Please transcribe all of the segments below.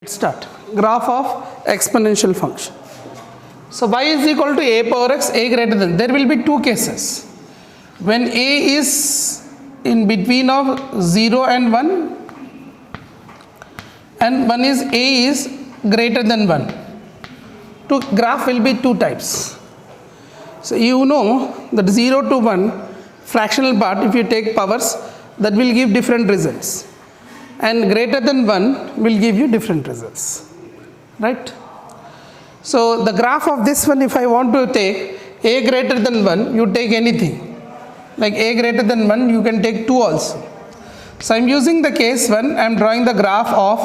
Start. Graph of exponential function. So y is equal to a power x, a greater than. There will be two cases. When a is in between of 0 and 1, and one is a is greater than 1. To graph will be two types. So you know that 0 to 1 fractional part, if you take powers, that will give different results, and greater than 1 will give you different results, right? So the graph of this one, if I want to take a greater than 1, you take anything. Like a greater than 1, you can take 2 also. So I am using the case 1, I am drawing the graph of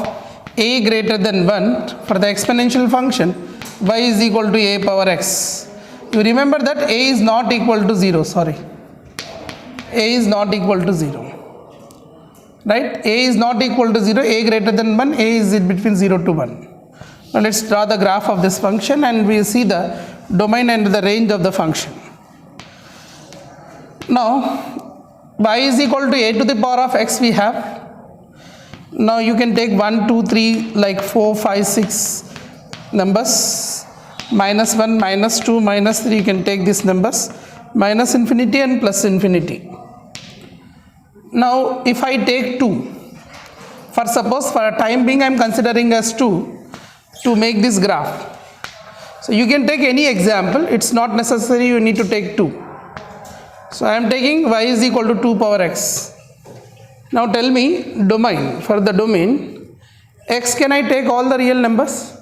a greater than 1 for the exponential function y is equal to a power x. You remember that a is not equal to 0, sorry. A is not equal to 0. Right? A is not equal to 0, a greater than 1, a is in between 0 to 1. Now let's draw the graph of this function and we see the domain and the range of the function. Now y is equal to a to the power of x we have. Now you can take 1, 2, 3, like 4, 5, 6 numbers. Minus 1, minus 2, minus 3, you can take these numbers. Minus infinity and plus infinity. Now if I take 2, for suppose for a time being I am considering as 2 to make this graph. So you can take any example, it's not necessary you need to take 2. So I am taking y is equal to 2 power x. Now tell me domain, for the domain x, can I take all the real numbers?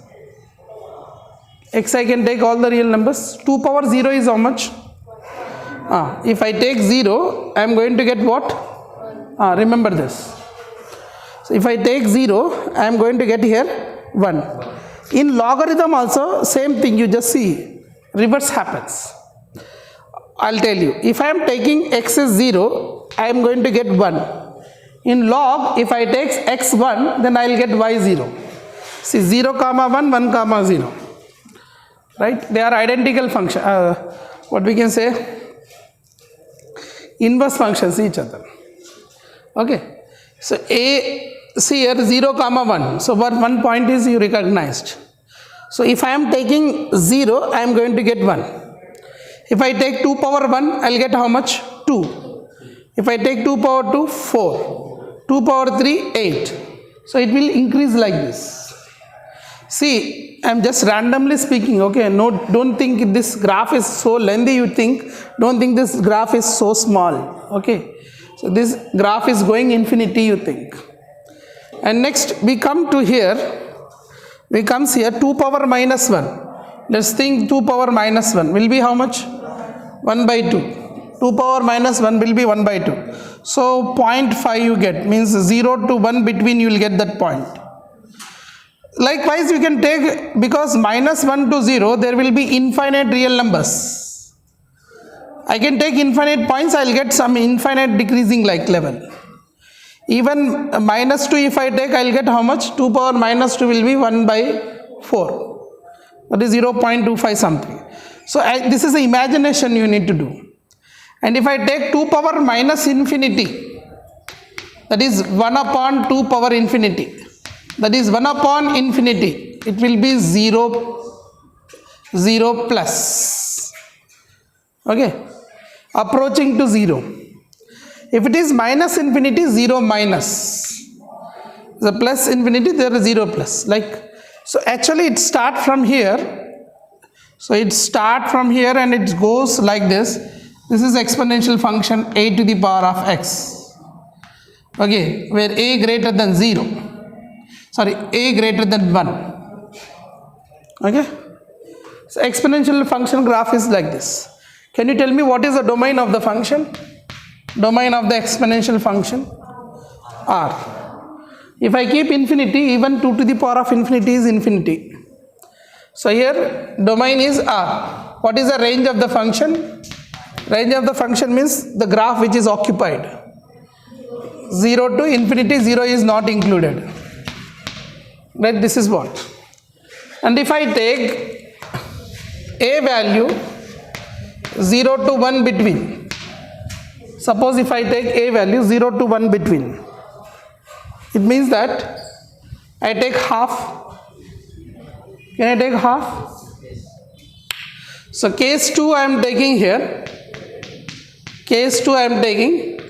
X I can take all the real numbers. 2 power 0 is how much? If I take 0, I am going to get what? Remember this. So if I take 0, I am going to get here 1. In logarithm also same thing, you just see reverse happens. I'll tell you, if I am taking x is 0, I am going to get 1. In log, if I take x 1, then I will get y 0. See 0 comma 1, 1 comma 0. Right? They are identical function. What we can say? Inverse functions each other. Okay. So a, see here 0 comma 1. So what one point is you recognized. So if I am taking 0, I am going to get 1. If I take 2 power 1, I will get how much? 2. If I take 2 power 2, 4. 2 power 3, 8. So it will increase like this. See, I am just randomly speaking, okay? No, don't think this graph is so lengthy, you think. Don't think this graph is so small, okay? So this graph is going infinity, you think. And next we come to here, we comes here 2 power minus 1. Let's think 2 power minus 1 will be how much? 1 by 2. 2 power minus 1 will be 1 by 2. So 0.5 you get, means 0 to 1 between you will get that point. Likewise you can take, because minus 1 to 0 there will be infinite real numbers. I can take infinite points, I will get some infinite decreasing like level. Even minus 2 if I take, I will get how much? 2 power minus 2 will be 1 by 4. That is 0.25 something. So this is the imagination you need to do. And if I take 2 power minus infinity, that is 1 upon 2 power infinity. That is 1 upon infinity. It will be 0, 0 plus. Okay. Approaching to 0. If it is minus infinity, 0 minus. The plus infinity, there is 0 plus. Like, so actually it starts from here. So it starts from here and it goes like this. This is exponential function a to the power of x. Okay, where a greater than 0. Sorry, a greater than 1. Okay. So exponential function graph is like this. Can you tell me what is the domain of the function? Domain of the exponential function? R. If I keep infinity, even 2 to the power of infinity is infinity. So here domain is R. What is the range of the function? Range of the function means the graph which is occupied. 0 to infinity, 0 is not included. Right, this is what. And if I take a value 0 to 1 between, suppose if I take a value 0 to 1 between, it means that I take half Can I take half? So case 2 I am taking here. Case 2 I am taking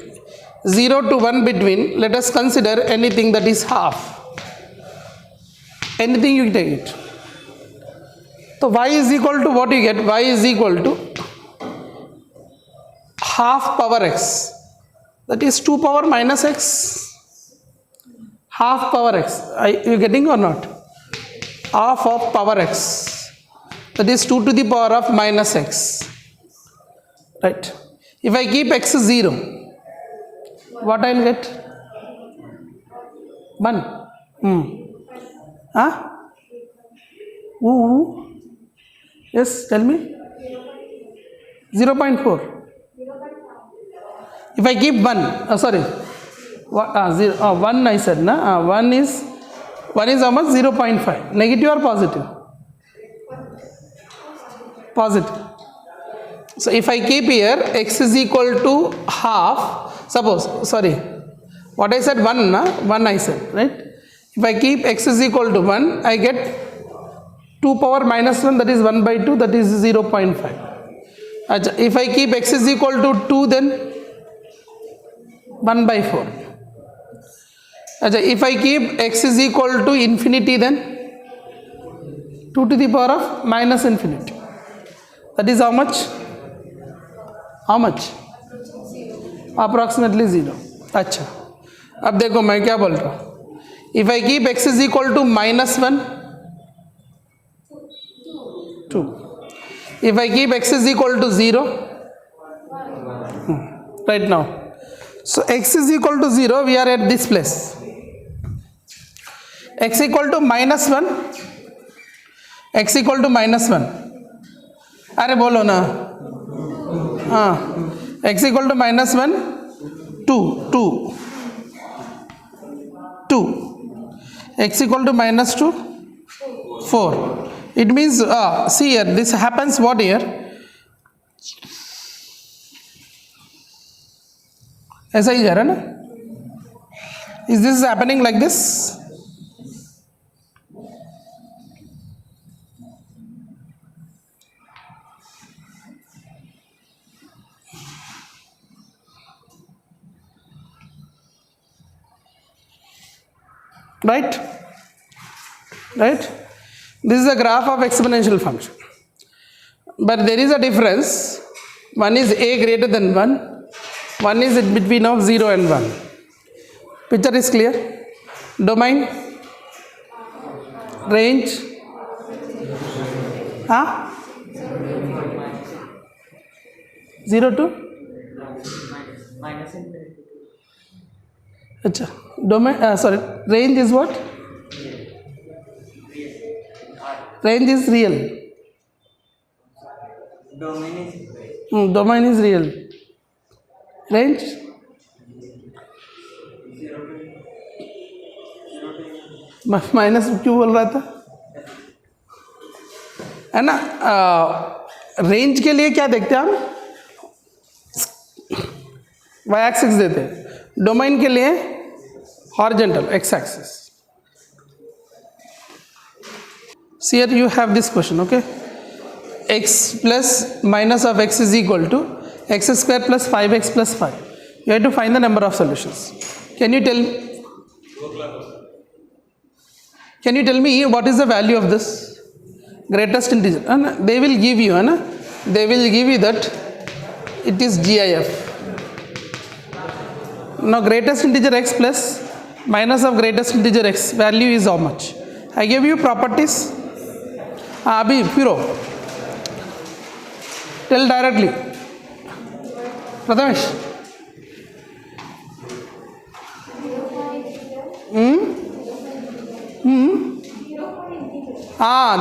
0 to 1 between. Let us consider anything that is half. Anything you take it. So y is equal to what you get? Y is equal to half power x. That is 2 power minus x. Half power x. Are you getting or not? Half of power x. That is 2 to the power of minus x. Right. If I keep x 0, what I will get? 1. Huh? Ooh. Yes, tell me. 0.4. If I keep 1, sorry. What, 1 I said, na? 1 is how much? 0.5. Negative or positive? Positive. So if I keep here x is equal to half, suppose, sorry, what I said 1, na? 1 I said, right? If I keep x is equal to 1, I get 2 power minus 1, that is 1 by 2, that is 0.5. If I keep x is equal to 2, then 1 by 4. If I keep x is equal to infinity, then 2 to the power of minus infinity. That is how much? How much? Approximately 0. अच्छा, अब देखो मैं क्या बोल रहा हूँ. If I keep x is equal to minus 1, 2. If I keep x is equal to 0, right now. So x is equal to 0, we are at this place. X equal to minus 1. X equal to minus 1. अरे बोलो ना. हाँ. X equal to minus 1. 2. X equal to minus 2. 4. It means, see here, this happens what here? ऐसा ही जा रहा है ना? Is this happening like this? Right? This is a graph of exponential function. But there is a difference. One is a greater than 1. One is in between of 0 and 1. Picture is clear? Domain? Range? Huh? 0 to? Minus infinity. Achha. Domain, sorry, range is what? Range is real. Domain is real. Range? Minus क्यों बोल रहा था? है ना? Range के लिए क्या देखते हैं हम? वाई एक्सिस देते हैं. डोमेन के लिए horizontal x axis. So here you have this question, okay? X plus minus of x is equal to x square plus 5x plus 5. You have to find the number of solutions. Can you tell me what is the value of this greatest integer? They will give you, they will give you that it is GIF. Now greatest integer x plus minus of greatest integer x value is how much? I gave you properties. Abhi, Piro, tell directly. Prathamesh.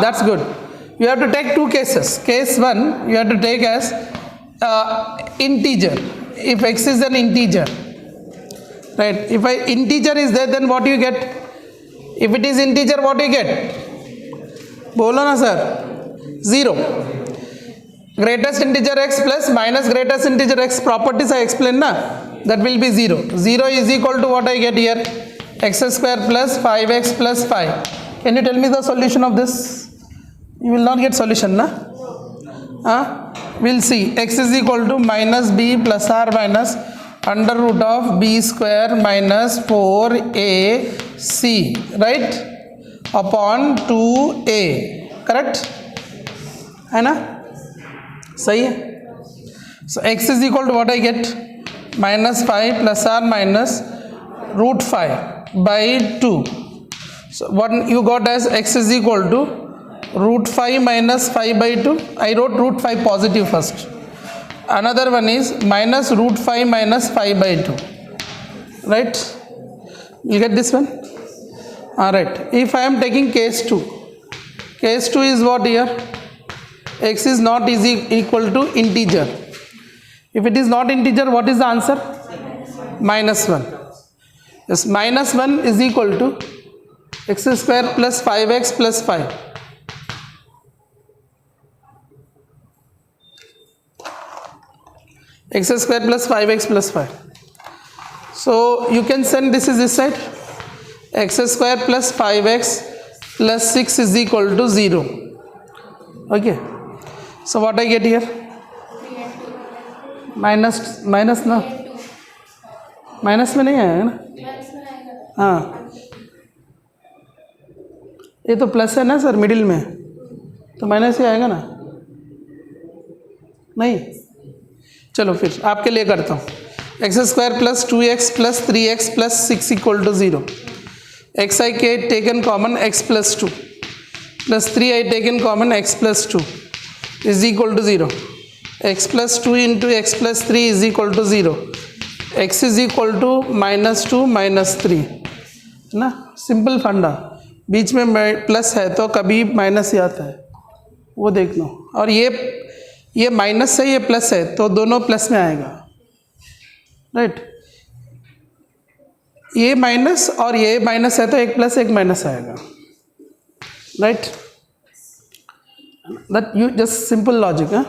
That's good. You have to take two cases. Case 1, you have to take as integer. If x is an integer, right? If integer is there, then what do you get? If it is integer, what do you get? Bolo na sir. 0. Greatest integer x plus minus greatest integer x properties I explained na. That will be 0. 0 is equal to what I get here? X square plus 5x plus 5. Can you tell me the solution of this? You will not get solution, na? We'll see. X is equal to minus b plus r minus under root of b square minus 4ac, right? Upon 2a, correct? है ना? सही है? So x is equal to what I get? Minus 5 plus r minus root 5 by 2. So what you got as x is equal to root 5 minus 5 by 2. I wrote root 5 positive first. Another one is minus root 5 minus 5 by 2. Right? You get this one? Alright. If I am taking case 2. Case 2 is what here? X is not equal to integer. If it is not integer, what is the answer? Minus 1. Yes, minus 1 is equal to x square plus 5x plus 5. X square plus 5x plus 5. So you can send this is this side. X square plus 5x plus 6 is equal to 0. Okay. So what I get here? minus ना minus में नहीं आएगा ना? हाँ, ये तो plus है ना सर मिडिल में, तो माइनस ही आएगा ना? नहीं, चलो फिर आपके लिए करता हूँ. X square plus 2x plus 3x plus 6 equal to 0. x I taken common x plus 2 plus 3 I taken common x plus 2 is equal to 0. x plus 2 into x plus 3 is equal to 0. x is equal to minus 2 minus 3 है ना? Simple फंडा. बीच में plus है तो कभी minus ही आता है, वो देख लो. और ये माइनस है, ये प्लस है, तो दोनों प्लस में आएगा, राइट? ये माइनस और ये माइनस है तो एक प्लस एक माइनस आएगा, right? That you just simple logic है.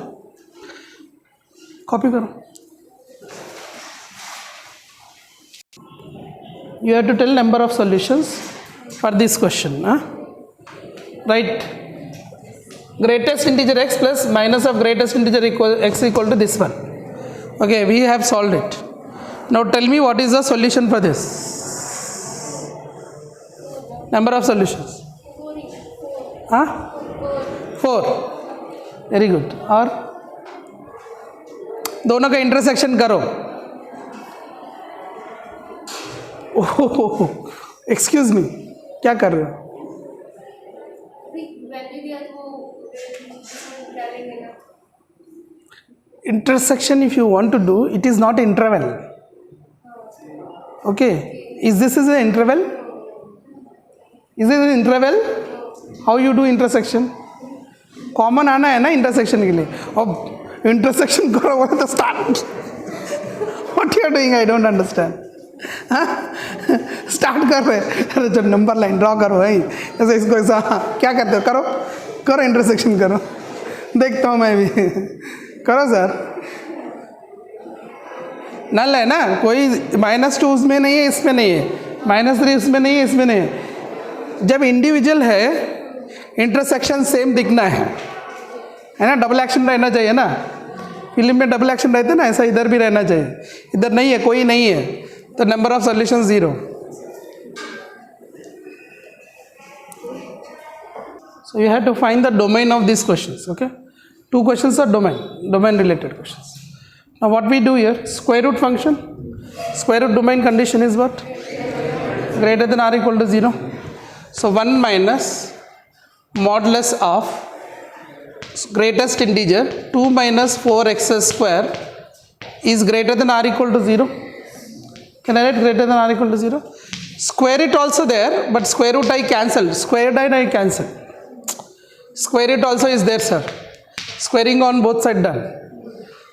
कॉपी करो. You have to tell number of solutions for this question. Right? Greatest integer x plus minus of greatest integer x equal to this one. Okay, we have solved it. Now tell me what is the solution for this. Number of solutions. 4. Very good. और दोनों का intersection करो. ओह, excuse me, क्या कर रहे हो? Intersection, if you want to do, it is not interval. Okay, is this an interval? Is it an interval? How you do intersection? Common आना है ना intersection के लिए. अब intersection करो बोले तो start. What you are doing? I don't understand. Start कर रहे, अरे जब नंबर लाइन ड्रॉ करो भाई, ऐसे इसको ऐसा क्या करते हो? करो इंटरसेक्शन करो, देखता हूँ मैं भी. करो सर. नल है ना, कोई -2 उसमें नहीं है, इसमें नहीं है, -3 उसमें नहीं है, इसमें नहीं है. जब इंडिविजुअल है इंटरसेक्शन सेम दिखना है ना? डबल एक्शन रहना चाहिए ना. फिल्म में डबल एक्शन रहते ना, ऐसा इधर भी रहना चाहिए. इधर नहीं है, कोई नहीं है, तो number of solution 0. So you have to find the domain of these questions. Okay, 2 questions are domain related questions. Now what we do here, square root function, square root domain condition is what? Greater than or equal to 0. So 1 minus modulus of greatest integer 2 minus 4x square is greater than or equal to 0. Can I write greater than or equal to 0? Square it also there, but square root I cancel. Square I cancel. Square it also is there, sir. Squaring on both sides done.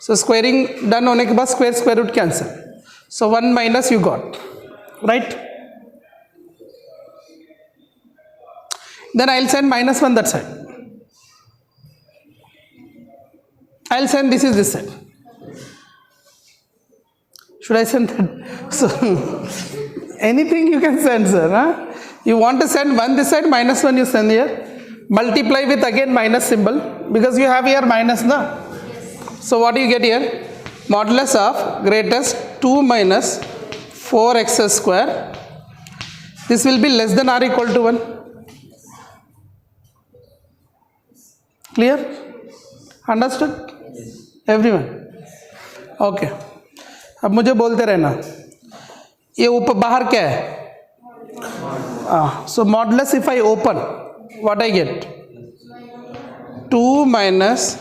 So squaring done होने के बाद square root cancel. So 1 minus you got, right? Then I'll send -1 that side. I'll send this is this side. Should I send that? So anything you can send, sir. You want to send 1 this side, -1 you send here. multiply with again minus symbol because you have here minus na. So what do you get here? Modulus of greatest 2 minus 4x square. This will be less than or equal to 1. Clear? Understood? Everyone? Okay. अब मुझे बोलते रहना, ये ऊपर बाहर क्या है? So modulus if I open, what I get? 2 minus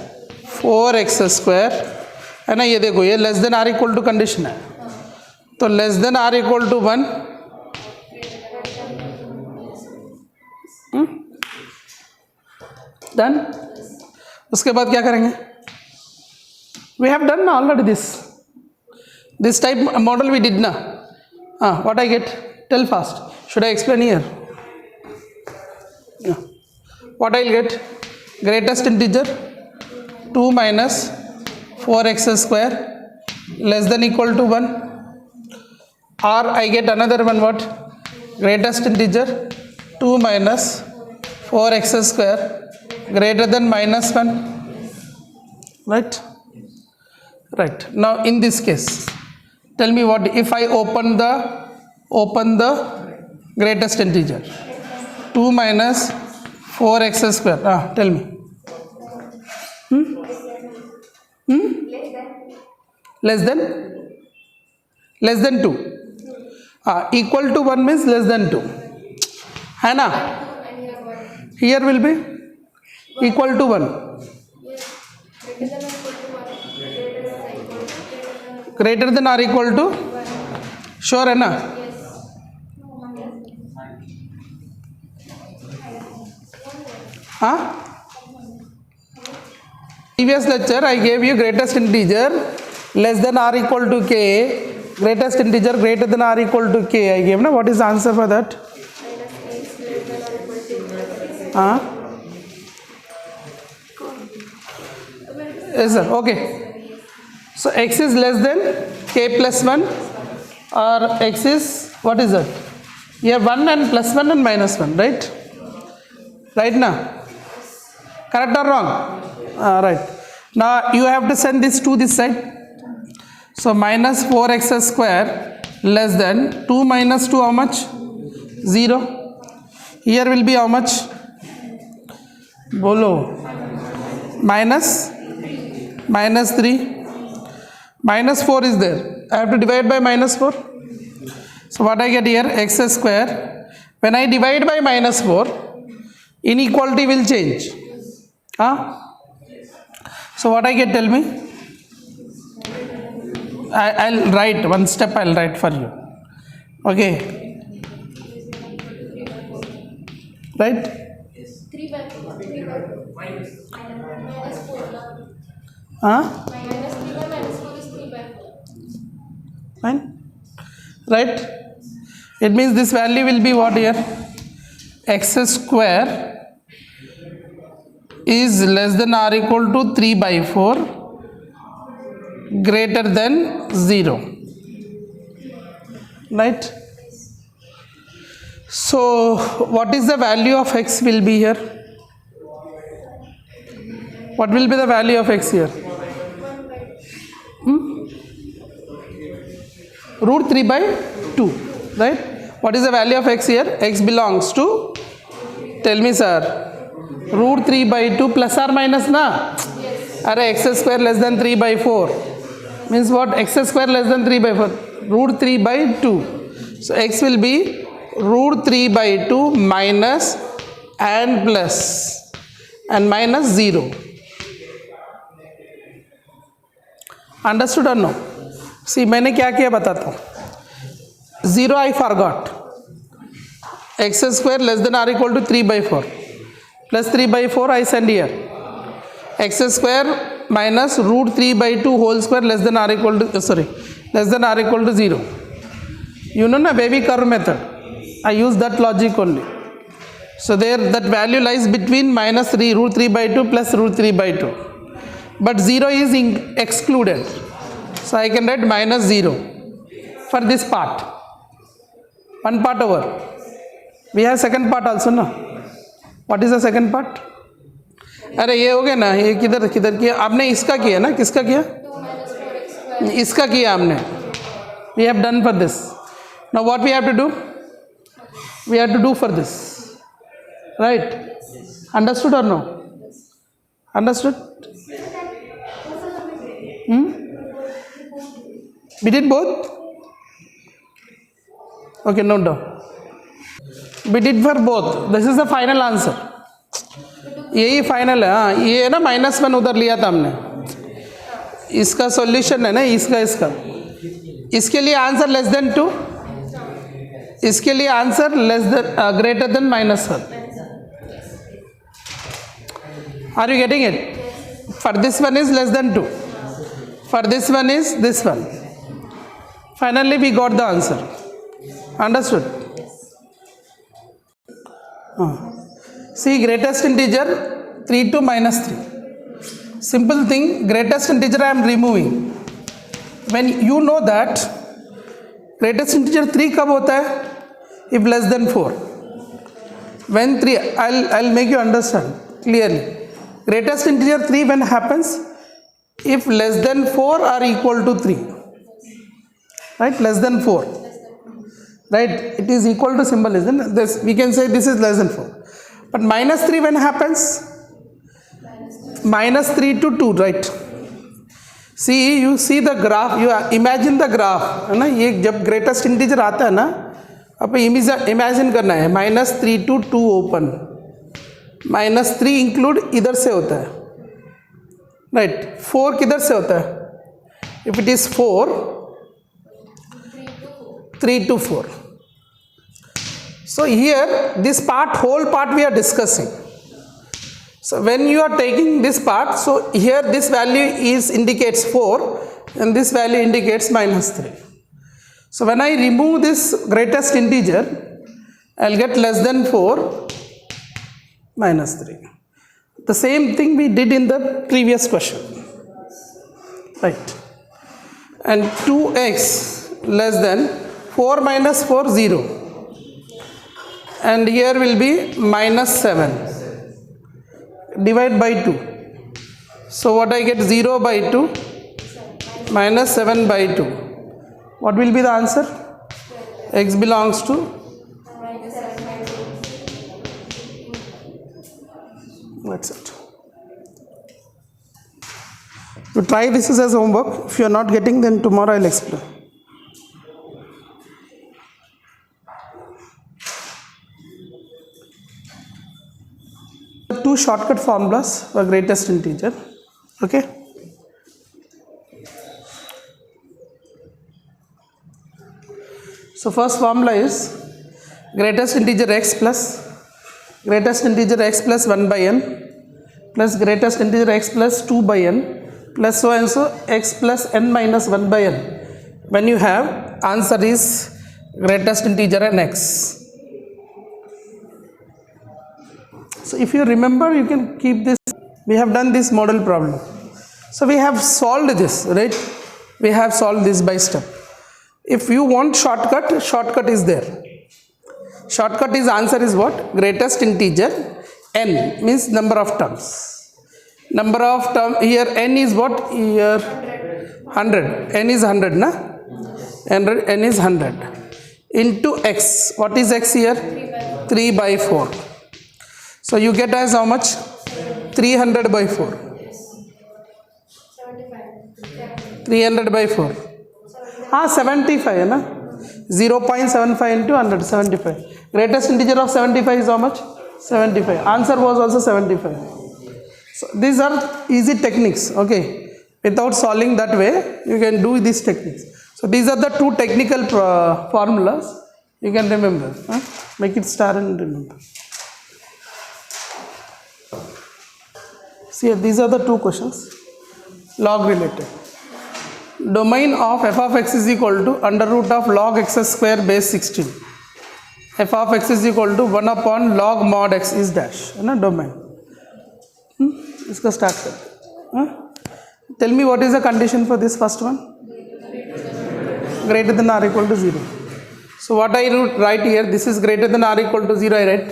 4x square है ना. ये देखो, ये less than or equal to condition है, तो less than or equal to 1. Done. उसके बाद क्या करेंगे? We have done already this type model we did ना. What I get? Tell fast. Should I explain here? What I will get? Greatest integer 2 minus 4x square less than equal to 1, or I get another one, what? Greatest integer 2 minus 4x square greater than minus 1, right? Right. Now in this case, tell me what if I open the greatest integer 2 minus 4x square. Tell me. Less than 2. Equal to 1 means less than 2. है ना? Here will be equal to 1. Greater than or equal to? Sure है ना? Previous lecture I gave you greatest integer less than or equal to k, greatest integer greater than or equal to k I gave na. What is the answer for that? Yes sir. Okay, so x is less than k plus 1, or x is, what is that? Here 1 and plus 1 and minus 1, right? Right now? Correct or wrong? Right. Now you have to send this to this side. So minus 4x square less than 2 minus 2, how much? 0. Here will be how much? Bolo. Minus 3. Minus 4 is there. I have to divide by minus 4. So what I get here? X square. When I divide by minus 4, inequality will change. So what I get? Tell me. I'll write one step. I'll write for you. Okay. Right? 3 by 4. Minus 4. Minus 3 by minus 4 is 3 by 4. Fine. Right? It means this value will be what here? X square is less than or equal to 3 by 4 greater than 0, right? So what is the value of x will be here? What will be the value of x here? Root 3 by 2, right? What is the value of x here? X belongs to, tell me sir, root 3 by 2 plus or minus na? Are x square less than 3 by 4 means what? X square less than 3 by 4, root 3 by 2. So x will be root 3 by 2 minus and plus and minus 0. Understood or no? See, मैंने क्या किया बताता हूँ. 0 I forgot. X square less than or equal to 3 by 4 plus 3 by 4 I send here. X square minus root 3 by 2 whole square less than or equal to, less than or equal to 0. You know na wavy curve method. I use that logic only. So there that value lies between minus 3 root 3 by 2 plus root 3 by 2. But 0 is excluded. So I can write minus 0 for this part. One part over. We have second part also, no? What is the second part? अरे ये हो गया ना, ये किधर किधर किया आपने? इसका किया ना, किसका किया? 2 minus 4x square. इसका किया हमने. We have done for this. Now what we have to do? We have to do for this. Right? Understood or no? Understood? We did both? Okay, note down. We did for both. This is the final answer. यही final है. हाँ, ये है ना -1 उधर लिया था हमने. इसका सॉल्यूशन है ना, इसका इसके लिए आंसर लेस देन 2, इसके लिए answer less than greater than -1. Are you getting it? For this one is less than 2, for this one is this one. Finally we got the answer. Understood? See, greatest integer 3 to -3. Simple thing, greatest integer I am removing. When you know that greatest integer 3 कब होता है? If less than 4. When 3, I'll make you understand clearly. Greatest integer 3 when happens? If less than 4 are equal to 3. Right? Less than 4. Right? It is equal to symbol, isn't it? This, we can say this is less than 4. But -3 when happens? -3 to 2, right? See, you see the graph, you imagine the graph, है ना? ये जब greatest integer आता है ना, आप imagine करना है -3 to 2 open, -3 include इधर से होता है, right? 4 किधर से होता है? If it is 4, 3 to 4. So here this part, whole part we are discussing. So when you are taking this part, so here this value is indicates 4 and this value indicates -3. So when I remove this greatest integer, I'll get less than 4, -3. The same thing we did in the previous question, right? And 2x less than 4 minus 4, 0. And here will be -7. Divide by 2. So what I get? 0 by 2 minus 7 by 2. What will be the answer? X belongs to that's it. To try this is as homework. If you are not getting, then tomorrow I'll explain. Two shortcut formulas for greatest integer. Okay. So first formula is greatest integer x plus 1 by n plus greatest integer x plus 2 by n plus so and so x plus n minus 1 by n. When you have answer is greatest integer and x. So if you remember, you can keep this. We have done this model problem. So we have solved this, right? We have solved this by step. If you want shortcut is there. Shortcut is answer is what? Greatest integer n means number of terms. Number of term here n is what? Here 100. N is 100, na? N is 100 into x. What is x here? 3 by 4. So you get as how much? 300 by 4. 300 by 4. 75 है ना? 0.75 into 100, 75. Greatest integer of 75 is how much? 75. Answer was also 75. So these are easy techniques, okay? Without solving that way, you can do these techniques. So these are the two technical formulas you can remember. Make it star and remember. See, these are the two questions, log related. Domain of f of x is equal to under root of log x square base 16. F of x is equal to 1 upon log mod x is dash, है ना domain. इसका start करते हैं. Tell me what is the condition for this first one? Greater than or equal to 0. So what I write here, this is greater than or equal to 0, I write.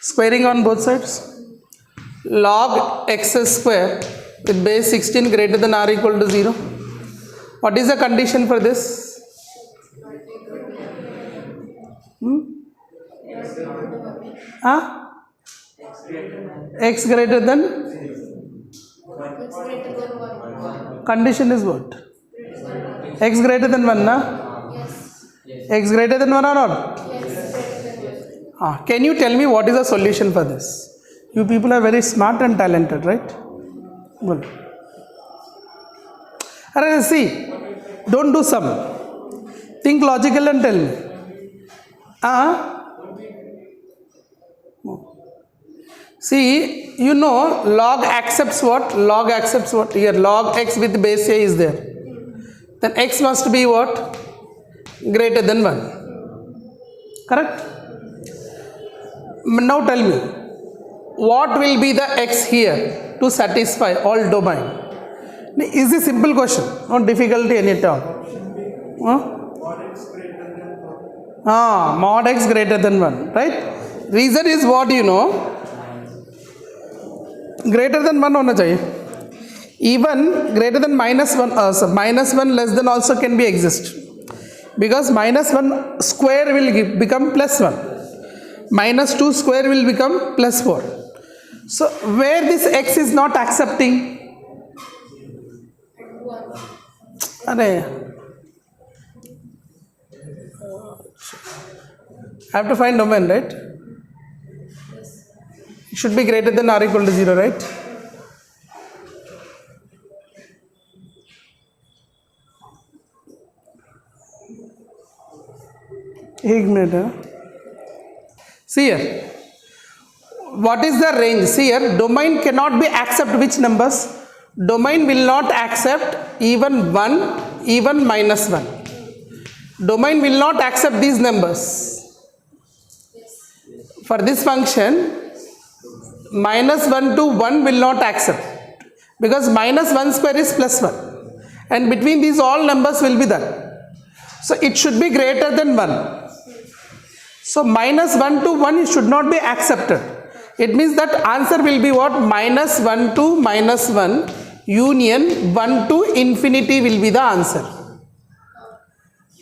Squaring on both sides. Log x square with base 16 greater than or equal to 0. What is the condition for this? Huh? X greater than? Condition is what? X greater than 1, na? X greater than 1 or not? Can you tell me what is the solution for this? You people are very smart and talented, right? Well, see, don't do sum. Think logical and tell me. See, you know, log accepts what? Log accepts what? Here, log x with base a is there. Then x must be what? Greater than 1. Correct? Now tell me, what will be the x here to satisfy all domain? Is a simple question, not difficulty any at all. Mod x greater than 1, right? Reason is what you know, greater than 1 होना चाहिए. Even greater than minus 1 less than also can be exist, because minus 1 square will become plus 1, minus 2 square will become plus 4. So where this x is not accepting? I have to find domain, right? It should be greater than or equal to 0, right? एक minute. See here, what is the range? See here, domain cannot be accept which numbers? Domain will not accept even 1, even minus 1. Domain will not accept these numbers. For this function, minus 1 to 1 will not accept, because minus 1 square is plus 1, and between these all numbers will be there. So it should be greater than 1. So minus 1 to 1 it should not be accepted. It means that answer will be what? Minus 1 to minus 1 union 1 to infinity will be the answer.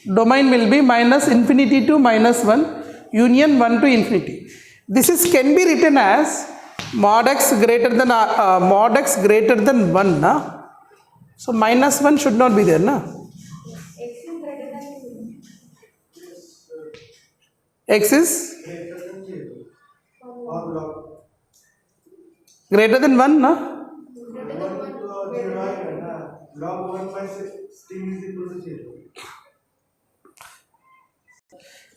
Domain will be minus infinity to minus 1 union 1 to infinity. This is can be written as mod x greater than 1, na? So minus 1 should not be there, na? X is greater than 1, na? Log 1 by 16 is equal to 0.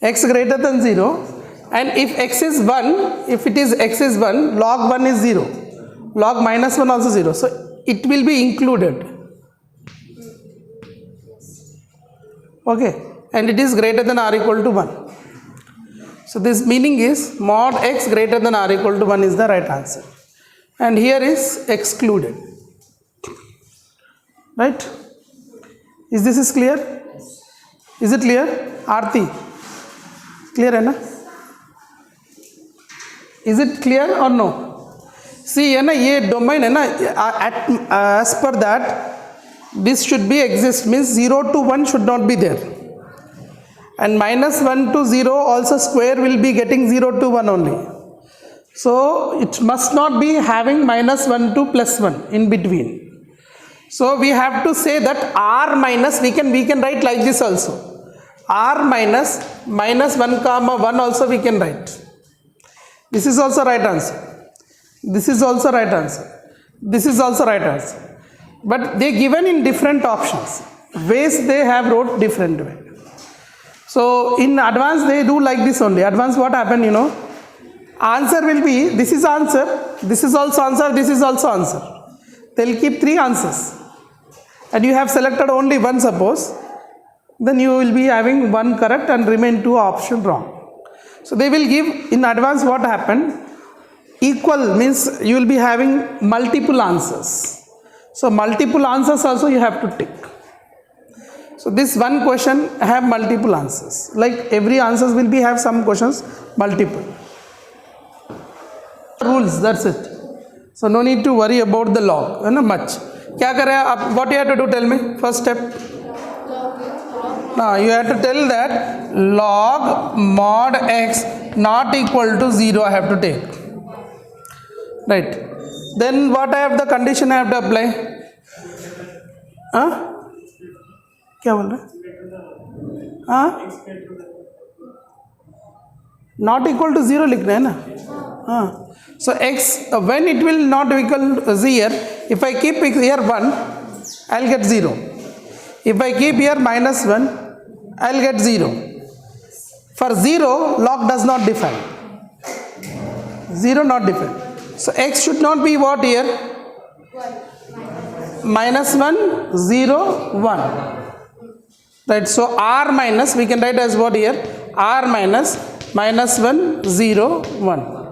X greater than 0, and if x is 1, if it is x is 1, log 1 is 0, log minus 1 also 0, so it will be included. Okay, and it is greater than or equal to 1. So this meaning is mod x greater than or equal to 1 is the right answer, and here is excluded, right? Is this is clear? Is it clear? Aarti, clear hai na? Is it clear or no? See है ना, ये domain है ना, as per that this should be exist, means 0 to 1 should not be there, and minus 1 to 0 also square will be getting 0 to 1 only. So it must not be having minus 1 to plus 1 in between. So we have to say that r minus, we can write like this also, r minus 1 comma 1 also we can write. This is also right answer. This is also right answer. This is also right answer. But they given in different options. Ways they have wrote different way. So in advance they do like this only. Advance what happen, you know? Answer will be, this is answer, this is also answer, this is also answer. They'll keep 3 answers. And you have selected only one, suppose. Then you will be having 1 correct and remain 2 option wrong. So they will give in advance what happened. Equal means you will be having multiple answers. So multiple answers also you have to tick. So this one question have multiple answers. Like every answers will be have some questions multiple. rules, that's it. So no need to worry about the log, है ना much. क्या करें आप? What you have to do? Tell me. First step. Now you have to tell that log mod x not equal to 0 I have to take. Right. Then what I have the condition I have to apply? हाँ? क्या बोल रहे? हाँ? Not equal to 0 लिखना है ना? हाँ. So x when it will not equal to 0, if I keep here 1, I'll get 0. If I keep here minus 1, I'll get 0. For 0, log does not define. 0 not define. So x should not be what here? Minus 1, 0, 1. Right. So r minus, we can write as what here? R minus minus 1, 0, 1.